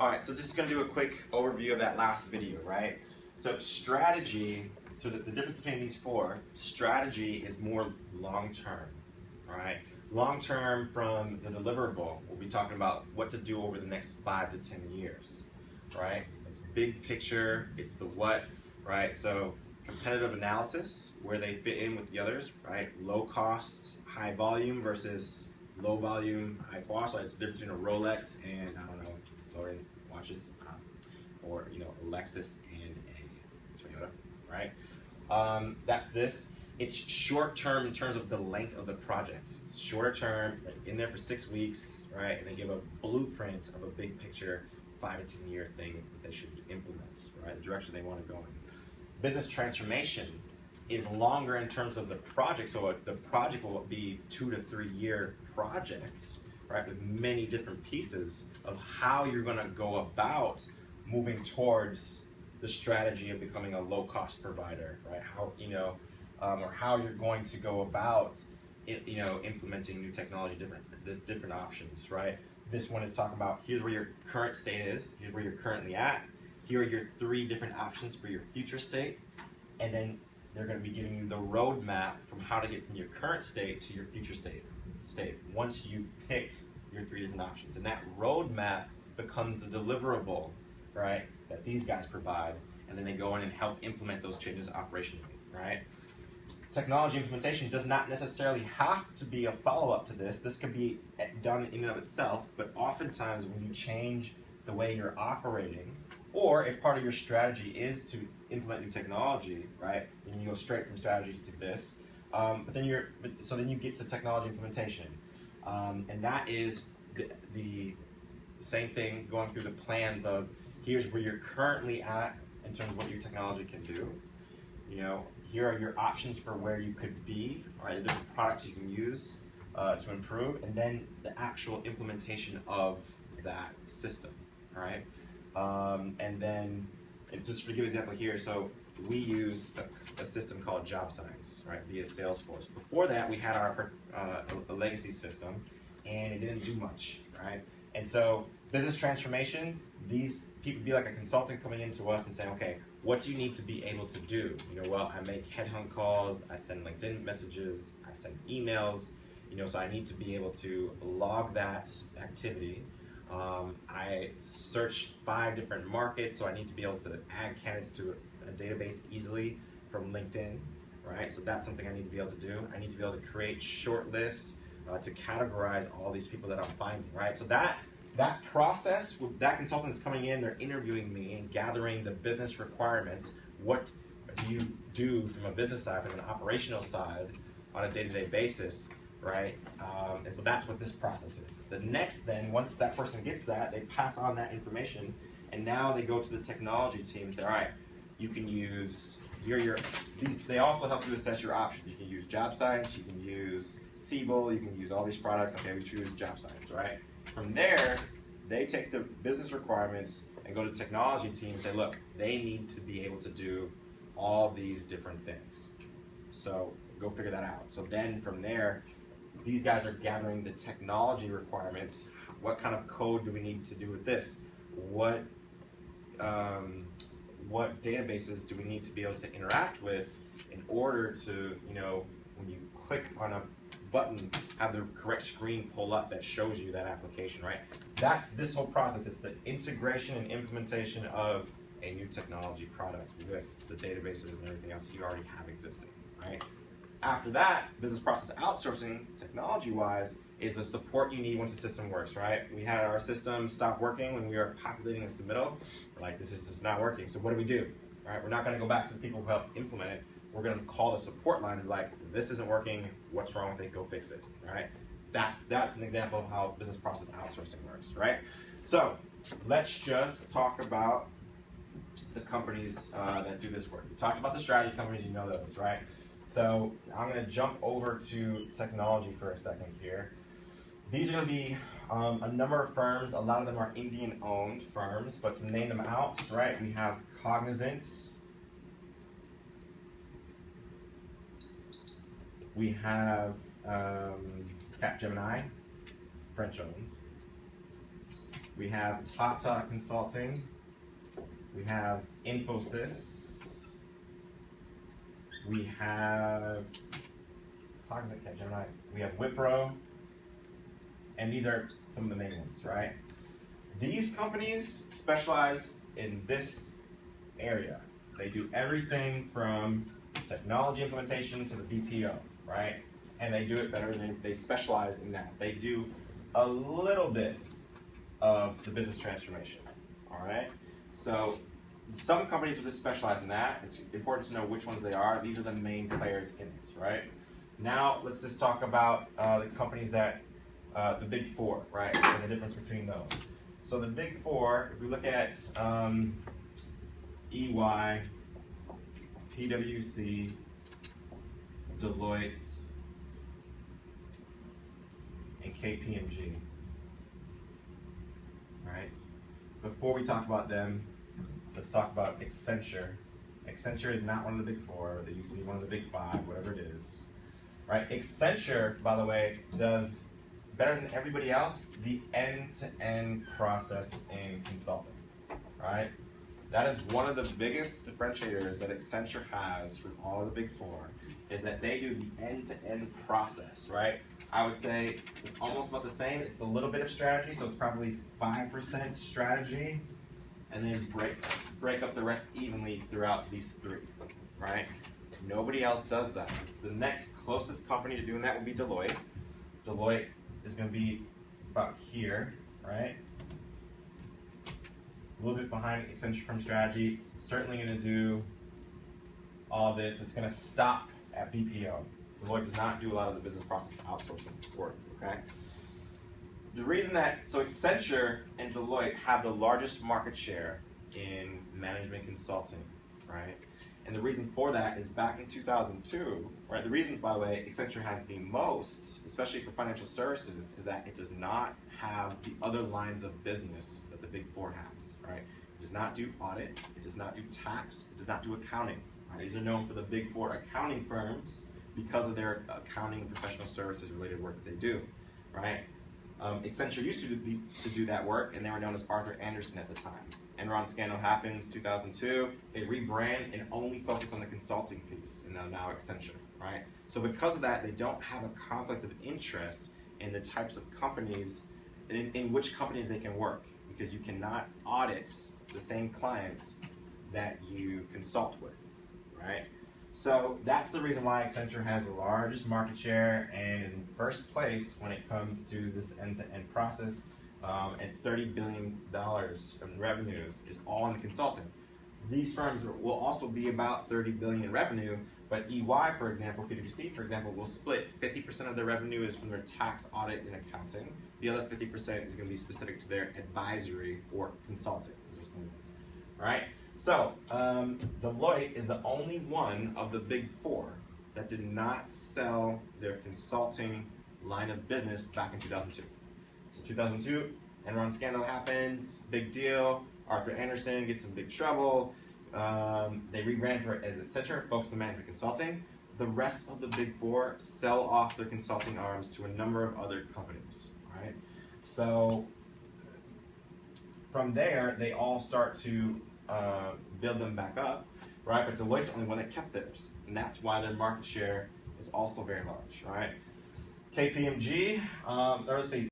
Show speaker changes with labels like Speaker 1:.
Speaker 1: All right, so just gonna do a quick overview of that last video, right? So strategy, so the difference between these four, strategy is more long-term, all right? Long-term from the deliverable, we'll be talking about what to do over the next 5 to 10 years, right? It's big picture, it's the what, right? So competitive analysis, where they fit in with the others, right? Low cost, high volume versus low volume, high cost. Like it's the difference between a Rolex and, I don't know, lower-end watches, or a Lexus and a Toyota, right? That's this. It's short term in terms of the length of the project. It's shorter term, like in there for 6 weeks, right? And they give a blueprint of a big picture, 5 to 10 year thing that they should implement, right? The direction they want to go in. Business transformation is longer in terms of the project, so the project will be 2 to 3 year projects, right, with many different pieces of how you're going to go about moving towards the strategy of becoming a low-cost provider, right? How or how you're going to go about implementing new technology, different options, right? This one is talking about here's where your current state is, here's where you're currently at, here are your 3 different options for your future state, and then they're going to be giving you the roadmap from how to get from your current state to your future state once you've picked your 3 different options. And that roadmap becomes the deliverable, right, that these guys provide, and then they go in and help implement those changes operationally, right? Technology implementation does not necessarily have to be a follow-up to this. This could be done in and of itself, but oftentimes when you change the way you're operating, or if part of your strategy is to implement new technology, right, and you go straight from strategy to this, but then you get to technology implementation, and that is the same thing, going through the plans of here's where you're currently at in terms of what your technology can do. Here are your options for where you could be, right? The different products you can use to improve, and then the actual implementation of that system, right? And then, just to give an example here, so we use a system called JobSigns, right, via Salesforce. Before that, we had our a legacy system, and it didn't do much, right? And so, business transformation, these people be like a consultant coming into us and saying, okay, what do you need to be able to do? Well, I make headhunt calls, I send LinkedIn messages, I send emails, so I need to be able to log that activity. I search 5 different markets, so I need to be able to add candidates to a database easily from LinkedIn, right? So that's something I need to be able to do. I need to be able to create short lists to categorize all these people that I'm finding, right? So that process, that consultant is coming in, they're interviewing me and gathering the business requirements. What do you do from a business side, from an operational side, on a day-to-day basis, right? And so that's what this process is. The next then, once that person gets that, they pass on that information, and now they go to the technology team and say, all right, you can use they also help you assess your options. You can use JobSigns, you can use Siebel, you can use all these products. Okay, we choose JobSigns, right? From there, they take the business requirements and go to the technology team and say, look, they need to be able to do all these different things. So go figure that out. So then from there, these guys are gathering the technology requirements. What kind of code do we need to do with this? What databases do we need to be able to interact with in order to, when you click on a button, have the correct screen pull up that shows you that application, right? That's this whole process. It's the integration and implementation of a new technology product with the databases and everything else you already have existing, right? After that, business process outsourcing, technology-wise, is the support you need once the system works, right? We had our system stop working when we were populating a submittal. We're like, this is just not working, so what do? Right? We're not gonna go back to the people who helped implement it. We're gonna call the support line and be like, this isn't working, what's wrong with it, go fix it, right? That's an example of how business process outsourcing works, right? So, let's just talk about the companies that do this work. We talked about the strategy companies, you know those, right? So I'm going to jump over to technology for a second here. These are going to be a number of firms. A lot of them are Indian-owned firms, but to name them out, right, we have Cognizant. We have Capgemini, French-owned. We have Tata Consulting. We have Infosys. We have Gemini. We have Wipro. And these are some of the main ones, right? These companies specialize in this area. They do everything from technology implementation to the BPO, right? And they do it better than they specialize in that. They do a little bit of the business transformation, all right? So some companies will just specialize in that. It's important to know which ones they are. These are the main players in this, right? Now let's just talk about the companies that, the big four, right? And the difference between those. So the big four, if we look at EY, PwC, Deloitte, and KPMG, right? Before we talk about them, let's talk about Accenture. Accenture is not one of the big four. They used to be one of the big five, whatever it is, right? Accenture, by the way, does better than everybody else the end-to-end process in consulting, right? That is one of the biggest differentiators that Accenture has from all of the big four, is that they do the end-to-end process, right? I would say it's almost about the same. It's a little bit of strategy, so it's probably 5% strategy, and then break up the rest evenly throughout these three, right? Nobody else does that. The next closest company to doing that would be Deloitte. Deloitte is going to be about here, right? A little bit behind Accenture from strategy. It's certainly going to do all this. It's going to stop at BPO. Deloitte does not do a lot of the business process outsourcing work, okay? The reason that, so Accenture and Deloitte have the largest market share in management consulting, right? And the reason for that is back in 2002, right? The reason, by the way, Accenture has the most, especially for financial services, is that it does not have the other lines of business that the Big Four has, right? It does not do audit, it does not do tax, it does not do accounting, right? These are known for the Big Four accounting firms because of their accounting and professional services related work that they do, right? Accenture used to do that work, and they were known as Arthur Andersen at the time. Enron scandal happens, 2002. They rebrand and only focus on the consulting piece, and they're now Accenture, right? So because of that, they don't have a conflict of interest in the types of companies, in which companies they can work, because you cannot audit the same clients that you consult with, right? So that's the reason why Accenture has the largest market share and is in first place when it comes to this end-to-end process. And $30 billion in revenues is all in consulting. These firms will also be about $30 billion in revenue, but EY, for example, PwC, for example, will split 50% of their revenue is from their tax, audit, and accounting. The other 50% is going to be specific to their advisory or consulting. All right. So Deloitte is the only one of the big four that did not sell their consulting line of business back in 2002. So 2002, Enron scandal happens, big deal. Arthur Andersen gets in big trouble. They rebrand for as Accenture, focus on management consulting. The rest of the big four sell off their consulting arms to a number of other companies. Right? So from there, they all start to build them back up, right? But Deloitte's the only one that kept theirs, and that's why their market share is also very large, right? KPMG, let's see.